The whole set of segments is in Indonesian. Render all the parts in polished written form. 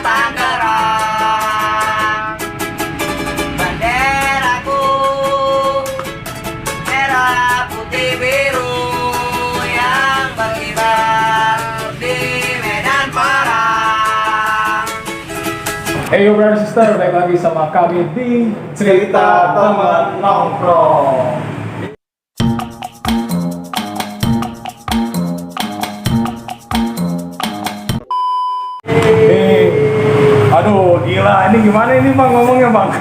Tangerang. Benderaku merah putih biru yang berkibar di medan perang. Hey yo brother sister, balik lagi sama kami di Cerita Teman Nongkrong. Aduh, gila. Ini gimana ini Bang ngomongnya Bang?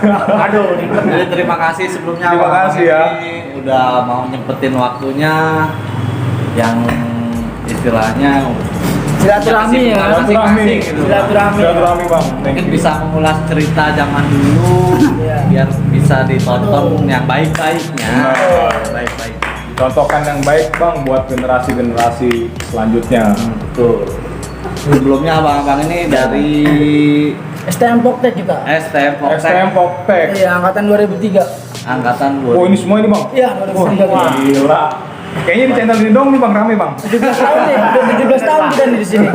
Aduh, jadi terima kasih sebelumnya. Terima Bang kasih ya. Ini udah mau nyempetin waktunya yang istilahnya Silaturahmi ya. masing-masing gitu. Silaturahmi Bang. Mungkin bisa mengulas cerita zaman dulu biar bisa ditonton yang baik-baiknya. Baik-baik. Contohkan yang baik Bang buat generasi-generasi selanjutnya. Betul. Sebelumnya abang-abang ini dari STM Poktek juga. STM STM Poptek. Iya, angkatan 2003. angkatan Oh, ini semua ini Bang? Iya, 2003. Wah, gila. Kayaknya di channel ini dong nih Bang, rame Bang. 17 tahun nih, udah 17 tahun kita nih di sini.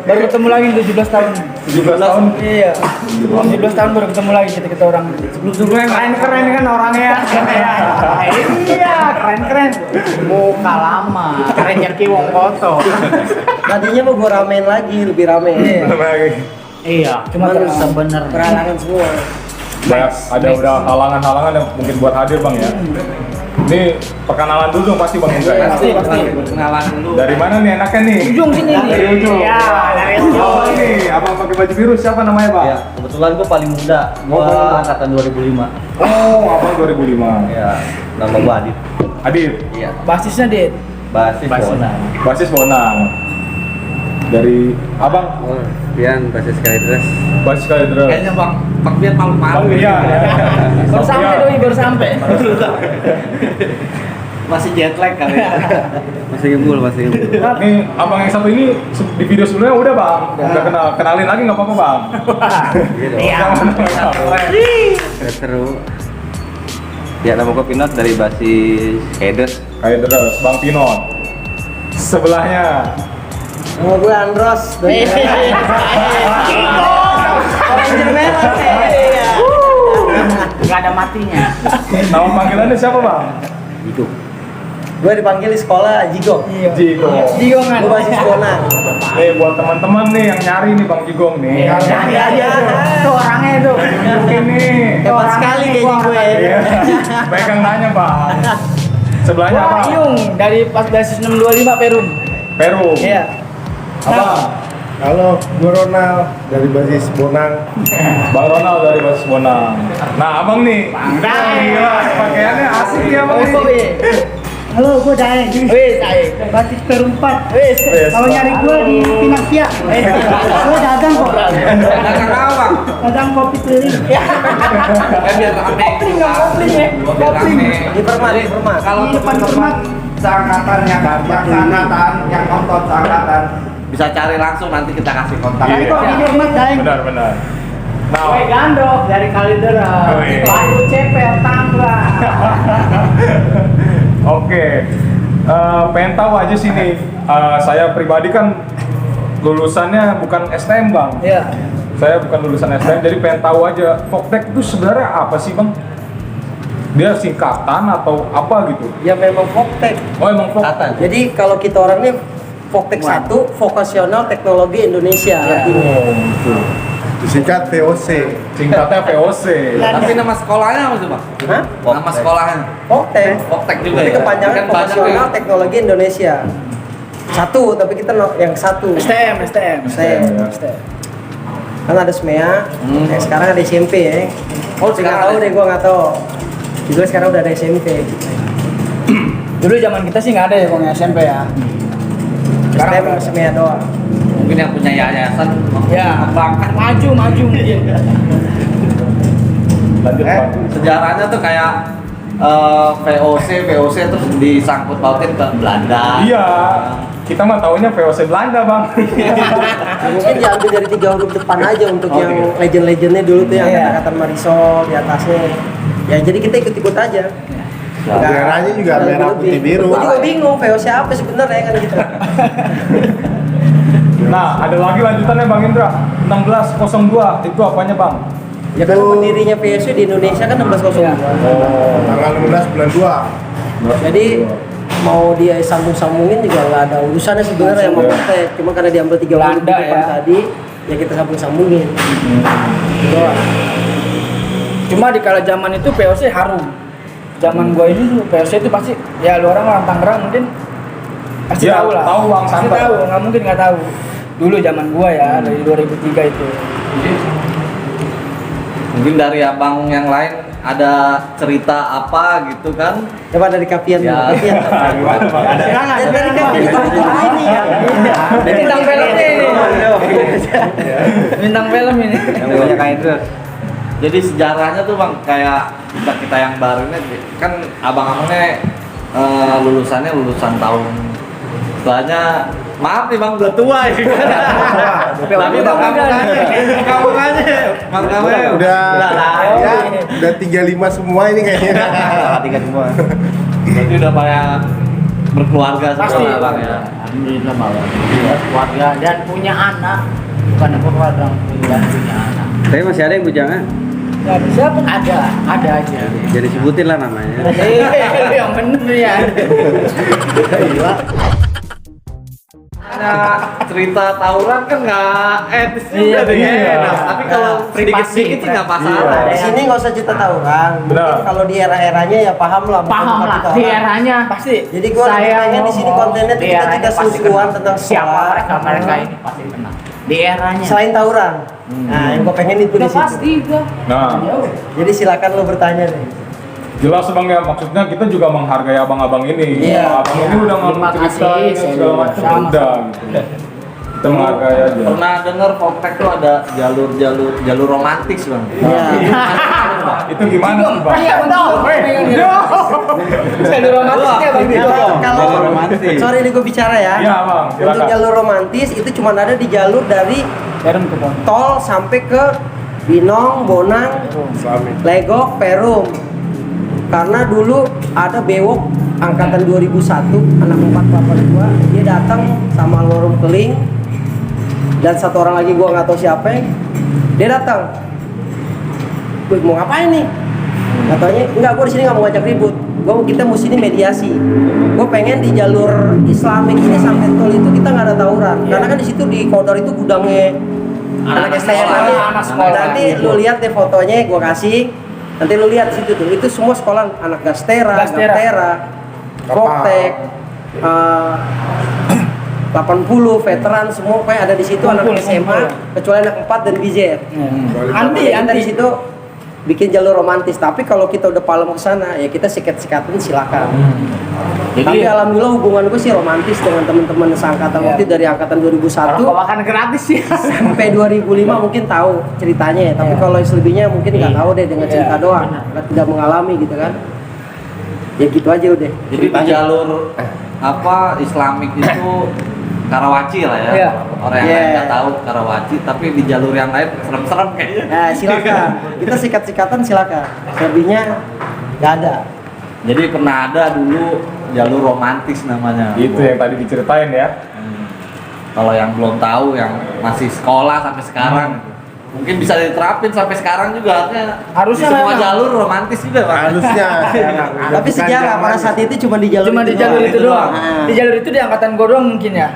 Baru ketemu lagi 17 tahun. 17 tahun. Iya. 17 tahun baru ketemu lagi kita orang. Sebelum-sebelumnya keren-keren kan orangnya. Iya, keren-keren. Muka lama, kerennya Kiwong Koto. Tadinya mau gue ramein lagi, lebih rame. Iya, Cuma sebenarnya Berangan semua. Ada udah halangan-halangan yang mungkin buat hadir Bang ya. Ini perkenalan dulu dong pasti Bang Indra ya. pasti berkenalan dulu. Dari mana nih enaknya nih? ujung sini nih. Dari ujung. Iya, dari ujung. Oh, ini abang pakai baju biru siapa namanya Bang? Ya, kebetulan gua paling muda. Gua angkatan 2005. Oh, abang 2005. Ya, nama gua Adit. Adit, Iya. Basisnya Dit. Basis Bonang. basis Bonang. Dari abang Pian basis Kalidres. basis kali terus. Kayaknya Bang Pian malu-malu. Bang iya. Baru sampai doi, baru sampai. Masih jet lag kali ya. Masih gembul. Nih abang yang satu ini di video sebelumnya udah Bang. Udah kenalin lagi nggak apa-apa Bang. Iya. Seru. Ya, nama gua Pinot dari basis Kalidres. Kayak terus Bang Pinot. Sebelahnya Nama gue Andros. Ranger merah. Iya. Nggak ada matinya. nama panggilannya siapa Bang? Itu. Gue dipanggil di sekolah Jigo. Iya. Jigong. Jigongan. Gue masih sekolah. Nih buat teman-teman nih yang nyari nih Bang Jigong nih. Cari aja tuh orangnya tuh. Mungkin nih. Hebat sekali kayaknya gue. Iya. Baik yang nanya Bang. Sebelahnya Wah, apa? Yung dari pas basis 625 Perum. Peru. Iya. Apa? Halo, gue Ronald dari basis Bonang. Bang Ronald dari basis Bonang. Nah abang nih. Gila, pakaiannya asik ya Bang. Oh, iya. Halo, gue Daeng. Wis, ayo. Basis perempat. Wis. Kalau nyari gue di Pinaksia. Gue dagang kok. Dagang apa? Dagang kopi keliling. Kan biar rame. Kopling ya. Biar rame. Di Permat, di Permat. Kalau Di depan Permat. Seangkatan yang seangkatan yang nonton seangkatan. bisa cari langsung nanti kita kasih kontak. Tadi kok di Permat Daeng. Benar. Nah, Gue Gandok dari Kalideres. Oh, iya. Bayu Cepet Tangerang. oke. Pengen tahu aja sih nih. Saya pribadi kan lulusannya bukan STM Bang. Iya. Saya bukan lulusan STM, jadi pengen tahu aja Poptek itu sebenarnya apa sih Bang? Dia singkatan atau apa gitu? Ya memang Poktek. Oh emang Poptek. Jadi kalau kita orang ini Poktek 1, Vokasional Teknologi Indonesia artinya. Oh, gitu. Disingkat VOC. Singkatnya VOC. Tapi nama sekolahnya apa sih, Bang? Hah? Nama sekolahnya. Poktek. Poptek juga Tapi ya. kepanjangan Kan banyak Vokasional ya. Teknologi Indonesia. Satu, tapi kita yang satu. STM. STM. Kan ada SMEA, sekarang ada SMP ya. Oh, Nggak sekarang tahu ada. deh, gua nggak tahu. Juga sekarang udah ada SMP. Dulu zaman kita sih nggak ada ya Bang SMP ya. STM SMEA doang. Mungkin yang punya yayasan Ya, mengembangkan. maju mungkin. Lanjut Bang. Sejarahnya tuh kayak VOC terus disangkut pautin ke Belanda. Iya. Kita mah taunya VOC Belanda Bang. Mungkin diambil dari 3 huruf depan aja untuk yang legend-legendnya dulu tuh yang Iya. kata-kata Marisol di atasnya. Ya jadi kita ikut-ikut aja. Benderanya juga merah putih biru. Gue juga bingung VOC apa sebenarnya kan gitu. Nah, ada lagi lanjutannya Bang Indra. 1602 itu apanya bang? Ya kan pendirinya PSU di Indonesia kan 1602. Tanggal 16 bulan 2. Jadi mau dia sambung-sambungin juga nggak ada urusannya sebenarnya sama Fortek. Cuma karena diambil 3 bulan di depan ya. tadi, ya kita sambung-sambungin. Doang. Cuma di kala zaman itu POC harum. Zaman gua ini tuh POC itu pasti ya lu orang Tangerang mungkin pasti Ya, tahu lah. tahu Bang pasti Santer. tahu, nggak mungkin nggak tahu. Dulu zaman gua ya dari 2003 itu. Mungkin dari abang yang lain ada cerita apa gitu kan? Coba dari Kapian. Ya. Kapian. Gimana bang? Dari Kapian itu ini ya. Bintang film ini. Bintang film ini. Yang punya kain terus. Jadi sejarahnya tuh bang kayak kita yang baru ini kan abang-abangnya lulusannya lulusan tahun soalnya maaf nih bang udah tua ya. Tapi bang kamu aja Udah ya, udah 35 semua ini kayaknya. 3 semua. Berarti udah pada berkeluarga Pasti. semua bang ya. Alhamdulillah malah keluarga dan punya anak, bukan keluarga dan punya anak. Tapi masih ada yang bujangan. Ya bisa pun Ada aja. Jadi sebutin lah namanya. yang bener ya. Ada cerita tawuran kan nggak etis Iya, juga deh. iya. Nah, tapi kalau sedikit-sedikit sih nggak masalah. Di sini nggak usah cerita tawuran. Mungkin Benar. kalau di era-eranya ya paham lah. bukan Paham cuma lah kita di orang. eranya. Pasti. Jadi gua lebih pengen di sini kontennya tuh di kita eranya cerita pasti seru-seruan kenal. tentang siapa sekolah. mereka ini pasti kenal. Di eranya. Selain tawuran. Nah, yang gua pengen itu di Udah situ. pasti gua. Nah, Jadi silakan lo bertanya deh. jelas bang ya, maksudnya kita juga menghargai abang-abang ini. Iya. Abang ini udah Terima ngomong cerita kasih, ini saya segala macam sama. udah gitu. Kita menghargai aja. Pernah denger Voltec tuh ada jalur romantis bang. Iya. Itu gimana sih bang? Iya betul. Jalur romantisnya bang. Kalau sorry nih gue bicara ya. Iya bang, Untuk silakan. jalur romantis itu cuma ada di jalur dari Jarum ke bawah. tol sampai ke Binong, Bonang, Legok, Perum. Karena dulu ada bewok angkatan 2001, anak 482, dia datang sama lorong keling dan satu orang lagi gua nggak tahu siapa. Dia datang. Gue mau ngapain nih? Katanya, enggak, gua di sini nggak mau ngajak ribut. Kita mesti ini mediasi. Gue pengen di jalur Islamik ini sampai tol itu kita nggak ada tawuran. Karena kan di situ di koridor itu gudangnya anak STM nanti. anak sekolah. Nanti lu lihat deh fotonya, gue kasih. Nanti lu lihat situ tuh. Itu semua sekolah anak Gastera, Gaptera, Voltec, 80 veteran semua kayak ada di situ anak SMA, kecuali anak 4 dan BZ. Anti Kita di situ bikin jalur romantis, tapi kalau kita udah palem ke sana ya kita sikat-sikatin silakan. Tapi alhamdulillah hubungan gue sih romantis dengan teman-teman seangkatan waktu dari angkatan 2001 Kalau makan gratis sih. sampai 2005 mungkin tahu ceritanya ya. Tapi kalau yang selebihnya mungkin nggak tahu deh dengan cerita doang, tidak mengalami gitu kan. Ya gitu aja udah. Jadi di jalur apa Islamik itu Karawaci lah ya. Iya. Orang yang lain nggak tahu Karawaci, tapi di jalur yang lain serem-serem kayaknya. Nah, silakan. Kita sikat-sikatan silakan. Selebihnya nggak ada. Jadi pernah ada dulu jalur romantis namanya. Itu yang tadi diceritain ya. Kalau yang belum tahu, yang masih sekolah sampai sekarang, mungkin bisa diterapin sampai sekarang juga. Harusnya di semua memang. jalur romantis juga Pak. Harusnya. Tapi sejarah pada saat itu cuma di jalur Cuma di jalur itu doang. Nah. Di jalur itu di angkatan gua doang mungkin ya.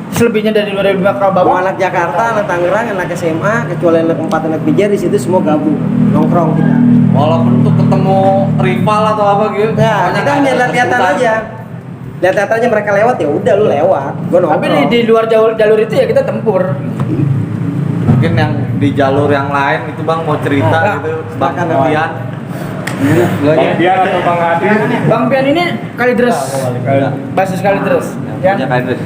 Selebihnya dari 2005 ke Mau bawah. anak Jakarta, anak Tangerang, anak SMA, kecuali anak 4 anak Pijar di situ semua gabung nongkrong kita. Walaupun untuk ketemu rival atau apa gitu. Nah, kita lihat-lihatan aja. Lihat-lihat aja mereka lewat ya udah lu lewat. Gua nongkrong. Tapi di luar jalur itu ya kita tempur. Mungkin yang di jalur yang lain itu Bang mau cerita Nah, gitu. Bang silakan, Dian. Bang Dian atau Bang Adi? Bang Pian ini Kalideres. Basis Kalideres. Yang Ya. punya Kalideres.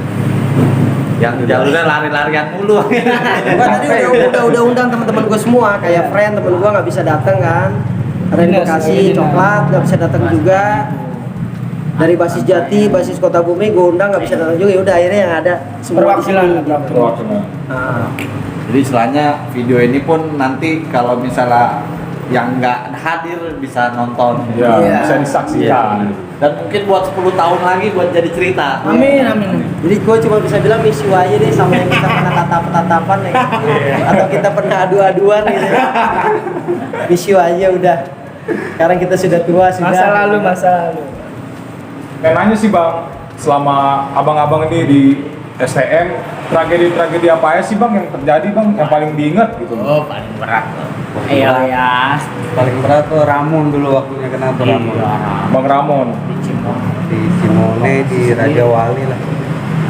Yang jalurnya lari-larian mulu. Gua tadi udah undang teman-teman gue semua, kayak friend temen gue nggak bisa datang kan. Ada yang Bekasi, Coklat nggak bisa datang juga. Dari basis Jati, basis Kota Bumi gue undang nggak bisa datang juga. Ya udah akhirnya yang ada semua di sini. Perwakilan. Nah, Jadi istilahnya video ini pun nanti kalau misalnya yang nggak hadir bisa nonton. Ya, Iya. bisa disaksikan. Dan mungkin buat 10 tahun lagi buat jadi cerita. Amin, amin. Jadi gue cuma bisa bilang miss you aja deh sama yang kita pernah tatap-tatapan ya. Atau kita pernah adu-aduan gitu ya. Miss you aja udah. Sekarang kita sudah tua, sudah. Masa lalu. Nanya sih Bang, selama abang-abang ini di STM, tragedi-tragedi apa aja sih Bang yang terjadi Bang, yang paling diingat gitu? Oh, paling berat. Iya ya. Paling berat tuh Ramon dulu waktunya kena tuh Ramon. Bang Ramon. Di Cimon. Di Simone, di Raja Wali lah.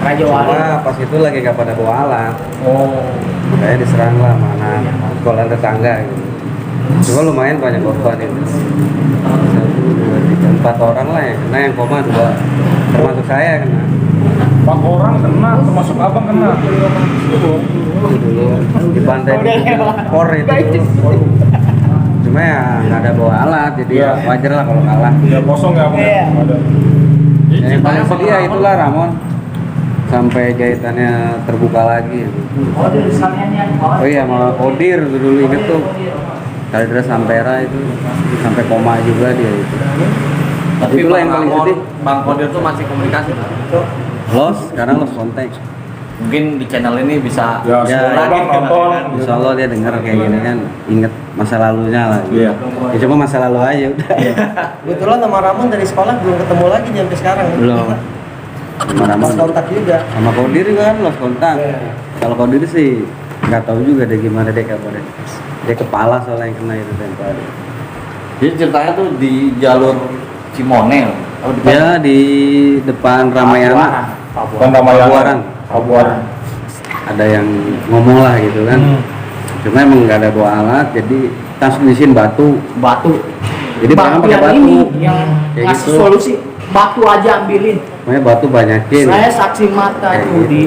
Raja Wali. Cuma pas itu lagi gak pada bawa alat. Oh, Saya diserang lah mana sekolah tetangga gitu. Cuma lumayan banyak korban itu. 1, 2, 3, 4 orang lah yang kena, yang koma 2. Termasuk saya kena. 4 orang kena, termasuk abang kena. Itu dulu di pantai di Por itu. Cuma ya nggak ada bawa alat, jadi Iya. wajar lah kalau kalah. Ya kosong ya Bang? Iya. Ada. Yang paling sedih ya itulah Ramon. Sampai jahitannya terbuka lagi. Oh, dari sekalian yang Oh iya, sama Kodir tuh dulu inget tuh. Kaldera Sampera itu sampai koma juga dia itu. Tapi Itulah Bang yang paling Ramon, sedih. Bang Kodir tuh masih komunikasi tuh. Sekarang los kontak. Mungkin di channel ini bisa Ya, Ya, semoga Bang lagi nonton. Insya Allah dia dengar kayak gini kan, inget masa lalunya lah. Iya. Ya cuma masa lalu aja udah. Kebetulan sama Ramon dari sekolah belum ketemu lagi sampai sekarang. Belum. Sama Ramon. Mas kontak juga. Sama Kodir juga kan los kontak. Kalau Kodir sih nggak tahu juga deh gimana deh kabarnya. Dia kepala soalnya yang kena itu tempo hari. Jadi ceritanya tuh di jalur Cimone. Oh, di Ya di depan Ramayana. Bang Ramayana. Pabuaran. Ada yang ngomong lah gitu kan. Cuma emang nggak ada bawa alat, jadi tas disin batu. batu. Jadi barang pakai yang batu. ini yang Kayak ngasih gitu. solusi batu aja ambilin. Makanya batu banyakin. Saya saksi mata Kayak tuh gitu. di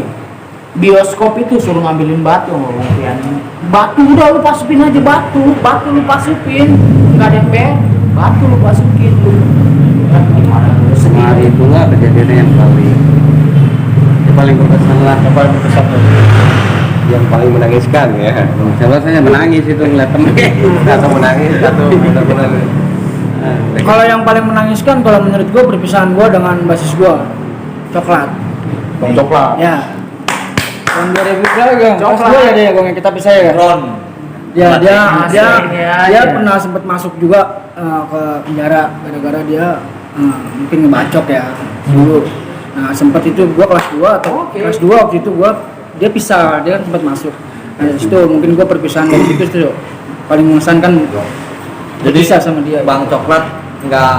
bioskop itu suruh ngambilin batu ngomongin batu udah lu pasupin aja batu lu pasupin nggak ada yang batu lu pasupin lu kan gimana lu Nah sedih itulah kejadiannya yang paling berkesan lah. Yang paling berkesan tuh. Yang paling menangiskan ya. Coba saya menangis itu ngeliat temen. Atau menangis atau benar-benar. Kalau yang paling menangiskan kalau menurut gua perpisahan gua dengan basis gua Coklat. Bang Coklat. Ya. Tahun 2000 berapa Gang? Pas Coklat. gua ya dia Gang yang kita pisah ya. Ron. Ya dia Aslinya dia aja. pernah sempat masuk juga ke penjara gara-gara dia mungkin ngebacok ya dulu. Nah sempat itu gua kelas 2 atau Oke. kelas 2 waktu itu gua dia pisah dia kan sempat masuk. Nah dari situ mungkin gua perpisahan dari situ tuh paling mengesankan Jadi bisa sama dia. Bang Coklat nggak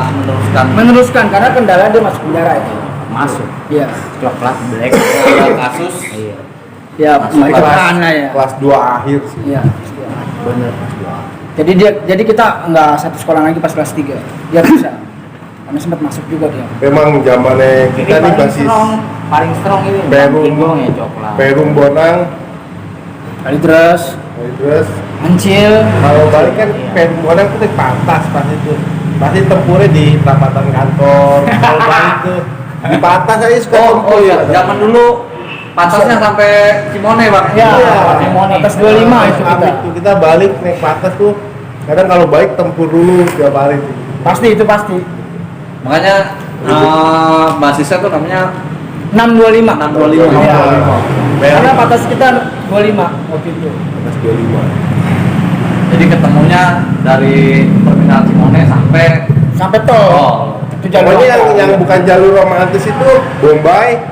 Meneruskan karena kendala dia masuk penjara itu. masuk Iya. coklat black ada kasus. iya Ya perpecahan lah ya. Kelas 2 akhir sih. Iya. bener Jadi kita nggak satu sekolah lagi pas kelas 3. Dia bisa. Karena sempat masuk juga dia. Memang zamannya ini kita nih paling basis strong ini Perum. Tigong ya coklat Perum Bonang, Kali terus terus Ancil. kalau balik kan Perum Bonang tuh di patas pas itu. Pasti tempurnya di perapatan kantor. Kalau balik tuh di patas aja suka Oh iya, zaman dulu patasnya sampai Cimone Bang. Ya, Cimone. atas 25 itu kita. Amit tuh kita balik naik patas tuh. Kadang kalau baik tempur dulu tiap hari tuh. Pasti itu pasti. Makanya basisnya tuh namanya 625. 625. Iya. Karena Perum batas kita 25 waktu itu. patas 25. Jadi ketemunya dari terminal Cimone sampai Sampai tol. tol. Itu jalur Pokoknya apa? yang bukan jalur romantis itu Bombay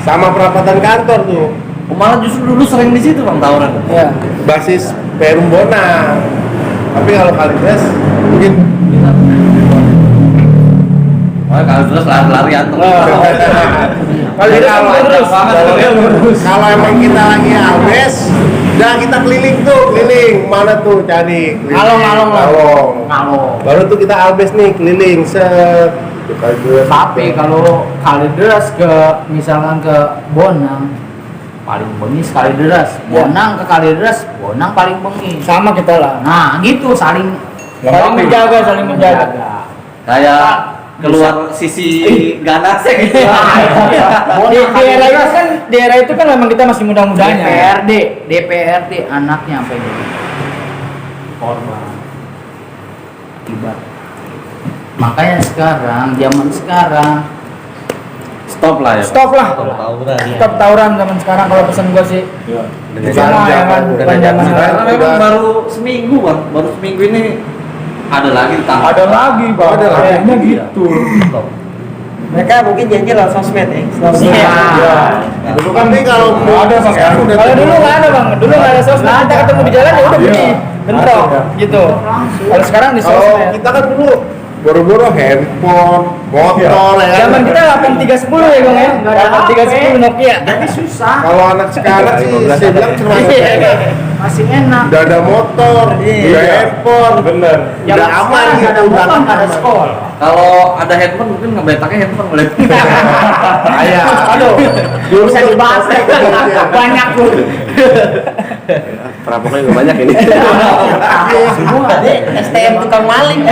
sama perapatan kantor tuh. Oh, malah justru dulu sering di situ Bang tawuran. Iya. Basis Perum Bonang. Tapi kalau Kalides mungkin Oh, kalau terus lari-larian tuh. Kali itu kalau terus. kalau emang kita lagi albes, udah kita keliling tuh, keliling mana tuh cari keliling. Ngalong lah. Kalau Baru tuh kita albes nih keliling set. Kita juga tapi kalau Kalideres ke misalkan ke Bonang paling bengis Kalideres, Bonang ke Kalideres, Bonang paling bengis. Sama kita lah. Nah, gitu saling Saling menjaga, saling menjaga. Kayak keluar sisi ganasnya gitu. Di era itu kan memang kita masih muda-mudanya. DPRD anaknya sampai jadi korban. akibat. Makanya sekarang, zaman sekarang Stop lah ya. Stop lah. Tawuran. Stop tawuran zaman sekarang kalau pesan gua sih. Iya. Sama ya kan, bukan zaman sekarang. Karena memang baru seminggu bang, baru seminggu ini ada lagi ditangkap. Ada lagi bang, Ada lagi. kayaknya gitu. Stop. Mereka mungkin janji lewat sosmed ya. Iya. Dulu kan Tapi kalau nggak ada bang ya. Kalau dulu nggak ada bang, dulu nggak ada sosmed. Kita ketemu di jalan ya udah Iya. begini, bentrok Ada. gitu. Kalau sekarang di Kalau sosmed. kita kan dulu boro-boro handphone, motor ya kan. Zaman kita 8310 ya bang ya, 8310 Nokia. jadi susah. Kalau anak sekarang sih saya bilang cuma Masih enak. udah ada motor, udah handphone, Bener. udah aman Nggak ada gitu, udah motor, nggak ada aman. sekolah. Kalau ada handphone mungkin ngebetaknya handphone boleh. Ayah. Aduh, belum bisa dibahas. Banyak tuh. Perampoknya juga banyak ini. Semua. STM tukang maling.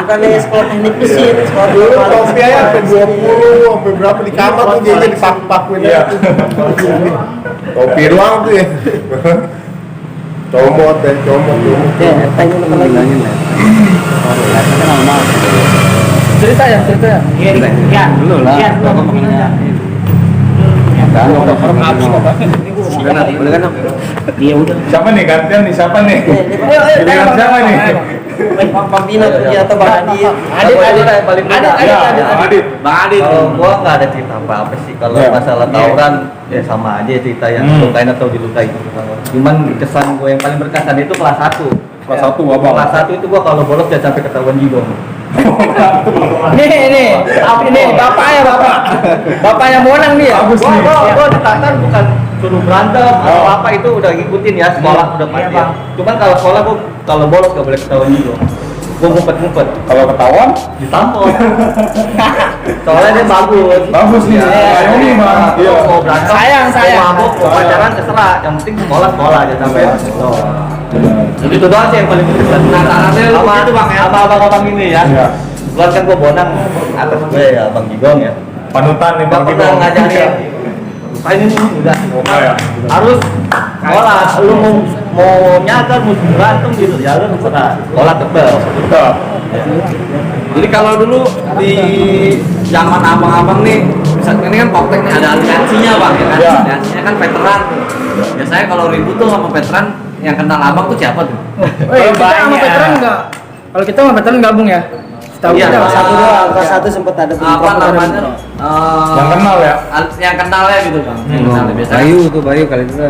Bukannya sekolah teknik mesin, sekolah Dulu tukang maling. kopi aja sampai 20, sampai berapa di kamar tuh dia jadi pak-pakuin Iya. aja. Kopi doang tuh ya. Comot deh, comot. Ya, tanya apa lagi? Bilangin lah. Kan normal. Cerita ya. Iya, iya. Dulu lah. Iya, Kalau ngomongnya. Kan udah pernah boleh kan? Iya udah. Siapa nih gantian nih? Siapa nih? Ayo, Giliran Bang, siapa Bang, nih? Bang. Bang Pino pergi atau Bang Adit? Adit, Adit, yang paling muda. Adit, Ya, Adit, Adit. Adit. Bang Adit. Kalau gua nggak ada cerita apa-apa sih. Kalau Ya. masalah tawuran ya sama aja cerita yang dilukain atau dilukai. Cuman kesan gua yang paling berkesan itu kelas 1. Kelas 1 abang. Kelas 1 itu gua kalau bolos jangan sampai ketahuan jigong. Nih, bapaknya bapak. Bapaknya Monang nih ya. Bagus nih. Gua ditantang bukan suruh berantem atau apa itu udah ngikutin ya sekolah udah pasti. Bang. Cuman kalau sekolah gua kalau bolos gak boleh ketahuan jigong. Gua ngumpet-ngumpet Kalau ketahuan, ditampol. Soalnya dia bagus. bagus nih. Iya. Ayo nih bang. Iya. Mau berantem, Sayang. mau mabuk, mau pacaran terserah. Yang penting sekolah aja sampai. Jadi itu doang sih yang paling berkesan. Sama itu bang ya, sama abang-abang ini ya. Iya. Gua kan gua bonang atas gue ya Bang Gigong ya. Panutan nih bang Gak pernah Gibong. ngajarin. Ini udah. Oh ya. Harus sekolah. Lu mau nyadar, mau berantem gitu ya lu terserah. Sekolah tebel. Tetap. Jadi kalau dulu di zaman abang-abang nih, misalnya ini kan Poptek nih ada aliansinya bang ya kan, Ya. aliansinya kan veteran. Biasanya kalau ribut tuh sama veteran yang kenal abang tuh siapa tuh? Kalau kita sama veteran enggak. Kalau kita sama veteran gabung ya. Tahu Iya, kita kelas Satu doang, kelas satu sempat ada Apa namanya? Yang kenal ya? Yang kenal ya gitu bang. Yang kenal ya, biasanya. Bayu tuh Bayu kali itu.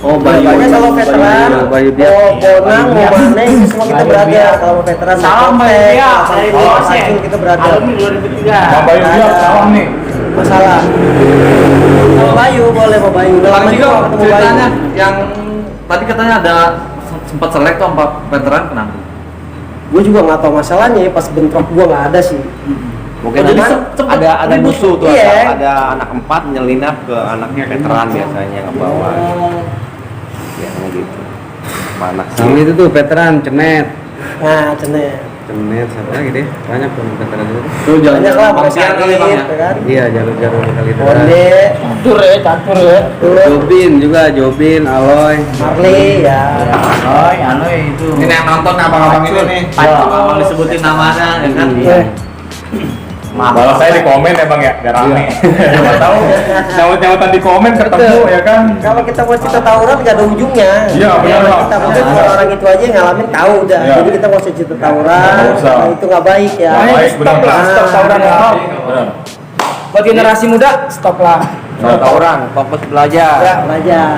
Oh Bayu. Pokoknya kalau veteran, Bayu dia. mau bonang, mau mana itu semua kita Bayu berada. dia. Kalau mau veteran, Salam mau Bayu kontak, dia. kalau Dari mau Bos ya. Acil kita berada. Alumni 2003. Bang Bayu dia salam nih. Masalah. Kalau Bayu boleh mau Bayu. Udah Bang lama juga Gigong nggak ketemu ceritanya Bayu. yang tadi katanya ada sempat selek tuh 4 veteran kenapa? Gue juga nggak tahu masalahnya ya, pas bentrok gue nggak ada sih. Mungkin Oh, jadi memang ada ribut. musuh tuh, Iya. ada anak 4 nyelinap ke anaknya veteran biasanya ngebawa. Biasanya gitu. Panas Sama itu tuh veteran Cenet. Nah, cenet. Cenet siapa lagi deh? Banyak tuh veteran itu. Tuh Banyak lah, Bang Bang Sian kali bang ya. ya kan. Iya, jalur-jalur kali itu. Bonde, catur ya. Jobin juga, Jobin, Aloy. Marley ya. Aloy itu. Ini yang nonton abang-abang ini nih. Abang disebutin namanya ya kan. Iya. Balas saya di komen ya bang ya, biar rame. Siapa tahu nyaut-nyautan di komen ketemu ya kan. Kalau kita buat cerita tawuran nggak ada ujungnya. Iya, benar, Bang. Kita mungkin orang itu aja yang ngalamin tahu udah. Iya. Jadi kita nggak usah cerita tawuran. Nggak usah. Nah, itu nggak baik ya. Nggak baik, benar. Stop lah, stop tawuran ya. Benar. Buat generasi muda, stop lah. tawuran, fokus belajar. Ya, belajar.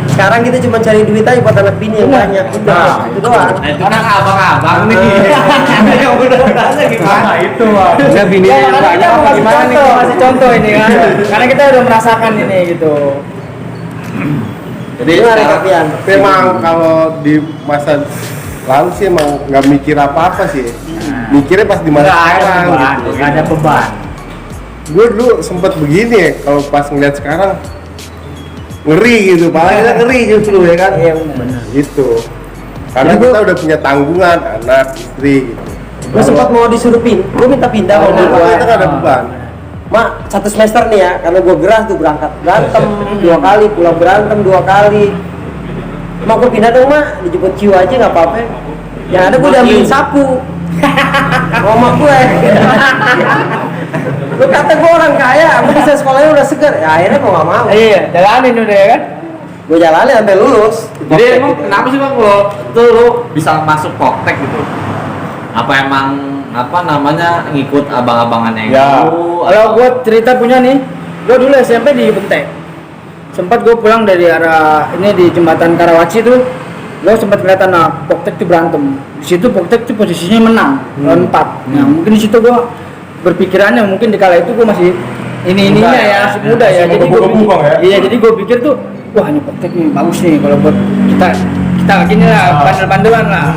Sekarang kita cuma cari duit aja buat anak bini yang banyak. Udah, itu doang. Nah itu kan abang-abang nih. Yang udah tanya gimana? Nah itu bang. Enggak bini Ya, yang makanya banyak kita mau apa kasih gimana nih? contoh, kasih contoh ini kan. Karena kita udah merasakan ini gitu. Jadi Gimana sekarang Kapian? Tapi emang kalau di masa lalu sih emang nggak mikir apa-apa sih. Mikirnya pas di masa sekarang gitu. Nggak ada beban. Gue dulu sempet begini ya, kalau pas ngeliat sekarang ngeri gitu, paling kita ngeri justru ya kan. Iya benar. Gitu. Karena Jadi kita udah punya tanggungan, anak, istri gitu. Gue sempat mau disuruh gue minta pindah mau Kalau gue. kita nggak ada beban. Mak, 1 semester nih ya, karena gue gerah tuh berangkat berantem 2 kali, pulang berantem 2 kali. Mak gue pindah dong mak, dijemput Q aja nggak apa-apa. Yang ada gue diambilin sapu. Mama gue. Lu kata gue orang kaya, gue bisa sekolahnya udah seger. Ya akhirnya gue gak mau. Iya, jalanin udah ya kan. Gue jalanin sampai lulus. Jadi emang kenapa sih bang kalau itu lu bisa masuk Poktek gitu? Apa emang apa namanya ngikut abang-abangannya Ya. itu? Kalau gue cerita punya nih, gue dulu SMP di Bentek. Sempat gue pulang dari arah ini di jembatan Karawaci tuh, gue sempat ngeliat anak Poktek tuh berantem. Di situ Poktek tuh posisinya menang, lawan 4. Nah mungkin di situ gue berpikirannya mungkin di kala itu gue masih ininya Muda ya, ya. masih muda ya. Masih Jadi gue ngebu-ngebu, Bang, ya? iya jadi gue pikir tuh, wah ini Poktek nih bagus nih kalau buat kita gini lah, bandel-bandelan lah.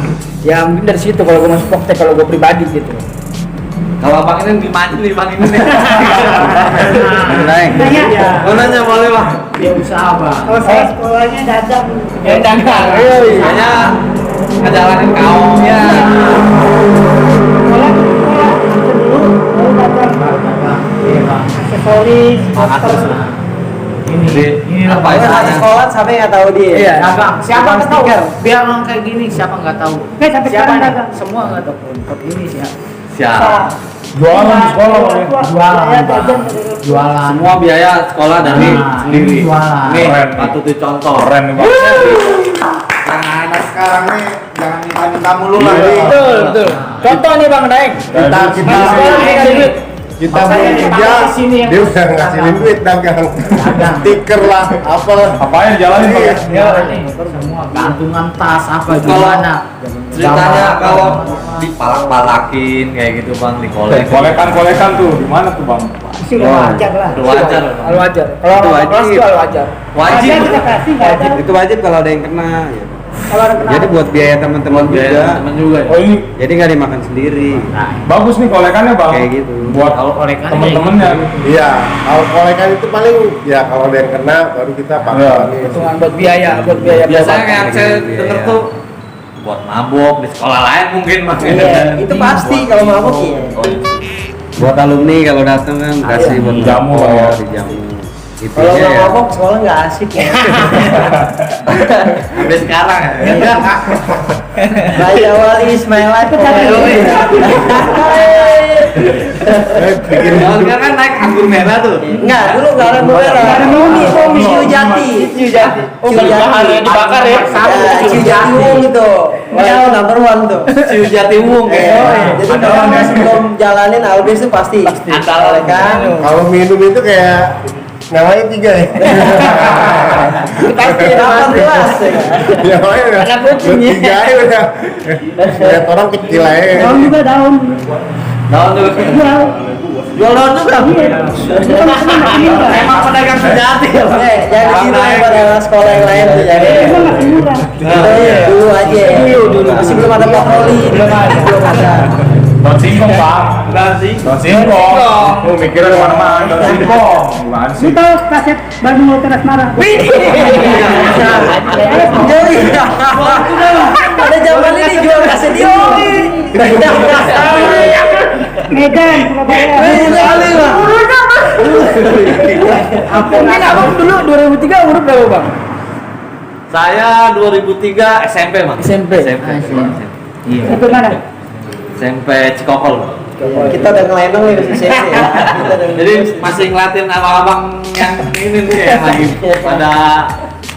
Ya mungkin dari situ kalau gue masuk Poktek kalau gue pribadi gitu. Kalau abang ini dimaju nih bang ini nih. Naik. Mau nanya boleh bang? Dia usaha bang. Kalau saya sekolahnya dagang. Ya dagang. Kayaknya ngejalanin kaum ya. Sekolah dulu baru dagang. Iya bang. Aksesoris, motor. Ini Apa Pokoknya istilahnya? satu sekolah sampai nggak tahu dia. Iya. dagang. Siapa Tukang nggak tahu? stiker. Biar orang kayak gini siapa nggak tahu? Oke, sampai Siapa sekarang nih? dagang. Semua nggak tahu. Untuk ini siapa? Siap. Jualan di sekolah Bang, ya? Jualan, Ya, Bang. jajan dari orang tua. Jualan. Semua biaya sekolah dari Nah, sendiri. ini jualan. Nih Keren. patut dicontoh. Keren nih Bang. Anak sekarang nih jangan minta mulu lah. Iya. Betul, betul. Contoh nih Bang Daeng. Kita kita Makanya belum dia kerja, pakai di sini yang dia udah ngasilin duit dagang. Stiker lah, apa lah. Apa yang jalanin Bang ya? Ya, ini semua gantungan tas apa Kalau gimana? ceritanya Zaman- kalau dipalak-palakin kayak gitu bang di kolek. Kolekan tuh di mana tuh Bang? Itu udah wajar lah. Itu wajar. Al wajar. Kalau Itu orang kelas wajib. itu al wajar. Wajib. Ada kita kasih nggak ada. Itu wajib kalau ada yang kena. Gitu. Kalau ada kenal. Jadi buat biaya teman-teman Biaya juga. temen juga. Oh ini Jadi nggak dimakan sendiri. Nah, bagus nih kolekannya Bang. Kayak gitu. Buat kalau kolekan temen-temennya. Iya, kalau kolekan itu paling ya kalau ada yang kena baru kita pakai. Hitungan buat biaya, buat biaya. Biasanya kayak yang saya Iya. denger tuh buat mabok di sekolah lain mungkin bang. Iya, itu pasti kalau mabuk iya. Oh, iya. Buat alumni kalau datang kan kasih buat Jamu, rokok, ya. dijamu. Kalau Intinya nggak ya. mabuk sekolah nggak asik ya. Sampai sekarang ya. Bayi awal Ismail itu Bikin Kalau sekarang kan naik anggur merah tuh. Enggak, dulu nggak ada merah. Ada Mumi, Mumi. Ciu Jati. Ciu Jati. Oh, kalau dibakar ya, dibakar ya. Ya, Ciu Jati Wung itu. Itu number one tuh. Ciu Jati Wung Jadi kalau sebelum jalanin Albis itu pasti. Andalan Kan? kalau minum itu kayak namanya 3 ya. Pasti 18 ya. Namanya udah Anak kucing ya. 3 ya udah. Lihat orang kecil aja. Daun juga daun. Daun tuh. Jual. Jual daun juga. Iya. Emang pedagang sejati ya bang. Jangan gitu ya pada sekolah yang lain tuh jadi. Emang masih murah. Dulu aja. Dulu. Masih belum ada patroli, belum ada. Daun singkong Bang. Daun singkong. Oh mikirnya kemana-mana daun singkong. Gimana Lu sih? tahu kaset Bandung Lautan Asmara? Jadi pada zaman ini jual kaset itu. Medan, Surabaya. Kali lah. Mungkin abang dulu 2003 umur berapa Bang? Saya 2003 SMP bang. SMP. SMP. Iya. Itu mana? SMP Cikokol. Kita udah ngelenong nih di sini ya. Kita udah Jadi masih ngeliatin abang-abang yang ini nih yang lagi pada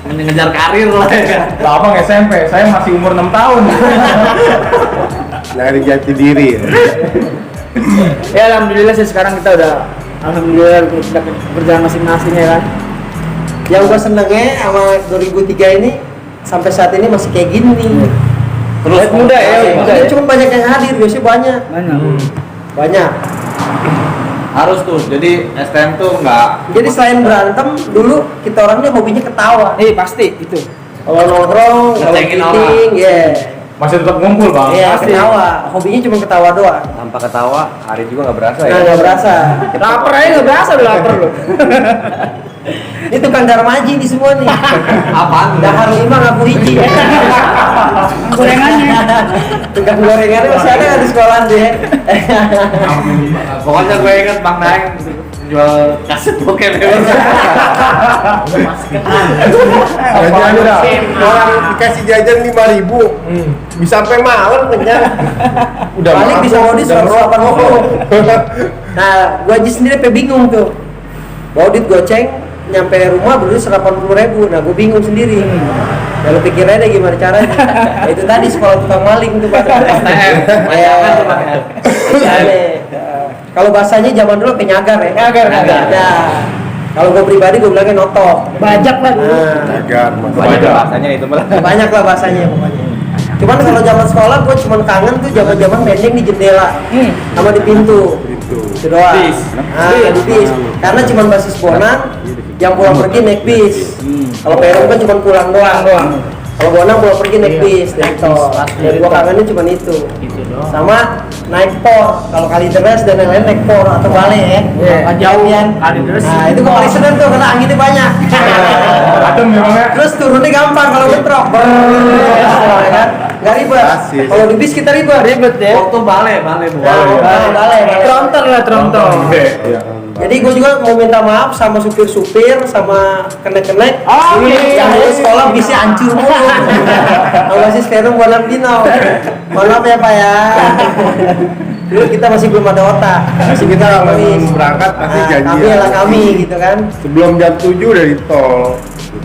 mengejar karir lah ya. Lah Abang SMP, saya masih umur 6 tahun. Nyari jati diri ya. Ya alhamdulillah sih sekarang kita udah alhamdulillah udah kerjaan masing-masing ya kan. Yang gue senengnya sama 2003 ini sampai saat ini masih kayak gini nih. Terus muda ya, muda ya. Cuma banyak yang hadir, biasanya banyak. Banyak. Banyak. Harus tuh. Jadi STM tuh nggak. Jadi selain berantem, dulu kita orangnya hobinya ketawa. Pasti itu. Kalau nongkrong, kalau Ngecengin meeting, ya. Masih tetap ngumpul Bang. Iya, ketawa. Hobinya cuma ketawa doang. Tanpa ketawa, hari juga nggak berasa Nah, ya. nggak berasa. Lapar aja nggak berasa udah lapar loh. Ini tukang darmaji di semua nih. Apaan? Dahar 5 ngaku hiji. Gorengannya. Tukang gorengannya masih ada nggak di sekolah dia? Pokoknya gue inget Bang Daeng jual kaset bokep ya. Jajan dah. Orang dikasih jajan 5.000, bisa sampai malam kenyang. Udah Balik bisa mabuk, modis udah 180. Nah, gua aja sendiri bingung tuh. Bawa duit goceng, nyampe rumah beli 180.000. Nah, gua bingung sendiri. Kalau pikirnya deh gimana caranya. Nah, itu tadi sekolah tukang maling tuh Pak. Banyak tuh Bang ya. Kalau bahasanya zaman dulu penyagar ya. Penyagar. Nah, kalau gue pribadi gue bilangnya notok. Bajak lah dulu. Jagan, Banyak bahasanya itu malah. Banyak lah bahasanya pokoknya. Cuman kalau zaman sekolah gue cuman kangen tuh zaman mending di jendela sama di pintu. Itu doang. Bis. Di bis. Karena cuman basis Bonang yang pulang pergi naik bis. Kalau Perum kan cuman pulang doang. Kalau Bonang pulang pergi naik bis dari tol. Ya gua kangennya cuman itu. Sama naik por. Kalau Kalideres dan lain-lain naik por atau bale ya. Jauh Kan. Kalideres. Nah, itu gua paling seneng tuh karena anginnya banyak. Adem memang ya. Terus turunnya gampang kalau bentrok. Kan? Gak ribet. Asis. Kalau di bis kita ribet ya. Waktu bale. Bale. Tronton lah tronton. Iya. Jadi gue juga mau minta maaf sama supir-supir, sama kenek-kenek. Oh, yang iya. dulu sekolah bisnya hancur mulu. Kalau masih sekarang Bonang Dino. Mohon maaf ya Pak ya. Dulu kita masih belum ada otak. Masih kita kalau berangkat pasti janji. Kami adalah kami gitu kan. Sebelum jam 7 udah di tol.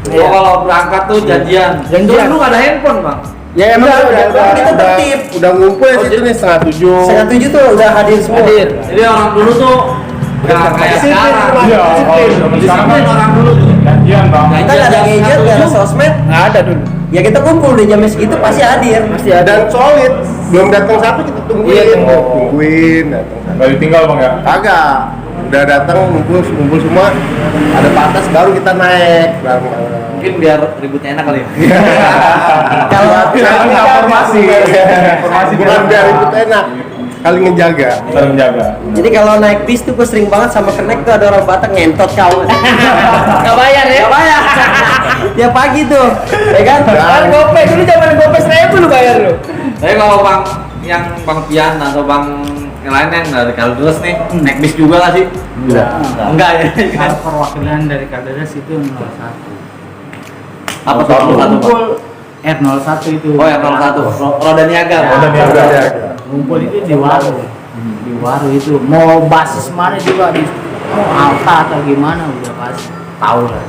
Oh, kalau berangkat tuh janjian. Dulu nggak ada handphone Bang. Ya emang kita tertib. Udah ngumpul ya situ nih 6:30. Setengah 7 tuh udah hadir semua. Jadi orang dulu tuh nggak kayak sekarang. Iya, kalau zaman sekarang kan Orang dulu tuh. janjian bang. Kita nggak ada gadget, nggak ada sosmed. nggak ada dulu. Ya kita kumpul di jam segitu pasti hadir. Masih ada. Dan solid. Belum datang satu kita tungguin. Iya, Tungguin datang. Nggak ditinggal bang ya. Kagak. Udah datang ngumpul semua. Ada batas baru kita naik. Mungkin biar ributnya enak kali ya. Kalau Sekarang informasi bukan biar ribut enak. Kali ngejaga. saling menjaga. jadi kalau naik bis tuh gue sering banget sama kenek tuh ada orang Batak ngentot kau. Nggak bayar ya? Gak bayar. Tiap pagi tuh, ya kan? Kan GoPay dulu zaman GoPay 1.000 lu bayar lu. Tapi kalau Bang yang Bang Pian atau Bang yang lain yang dari Kalideres nih, naik bis juga nggak sih? Enggak ya. Kalau perwakilan dari Kalideres itu 01. Apa tuh satu Bang? Kumpul R01 itu. Oh yang 01, roda niaga. Roda niaga. Kumpul itu di Waru. Di Waru itu mau basis mana juga di mau Alta atau gimana udah pasti tahu lah.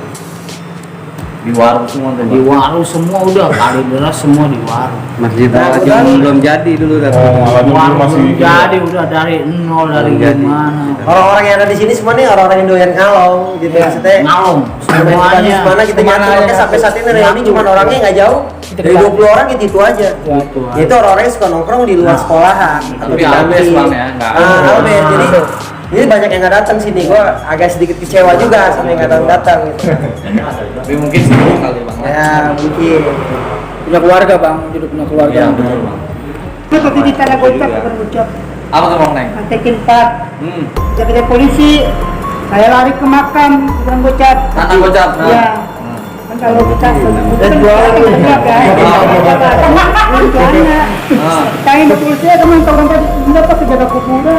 Di warung semua tuh. Di Waru semua udah Kalideres semua di Waru. Masjid Al-Azhar belum jadi dulu kan. Malah dulu Waru masih belum jadi udah dari nol dari Belum jadi. gimana. Orang-orang yang ada di sini semua nih orang-orang yang doyan ngalong gitu maksudnya. Ngalong Semuanya. Mana kita nyatu makanya sampai saat ini reuni cuma orangnya nggak jauh. Dari 20 orang itu aja. Gitu. Itu orang-orang yang suka nongkrong di luar sekolahan atau Tapi di albes kantin. Bang ya, nggak. Albes. Jadi banyak yang nggak datang sini. Gua agak sedikit kecewa juga sama yang nggak datang gitu. Tapi mungkin sibuk kali Bang. Ya mungkin. Punya keluarga bang, hidup punya keluarga. Iya betul Bang. Itu tadi di tanah gocap bukan gocap. Apa tuh Bang Neng? Tekin 4. Jadi polisi. Saya lari ke makam bukan gocap. Tanah gocap. Iya. Kan kalau kita Dan jualan kan. Kain betul saya teman orang dapat jaga kuburan.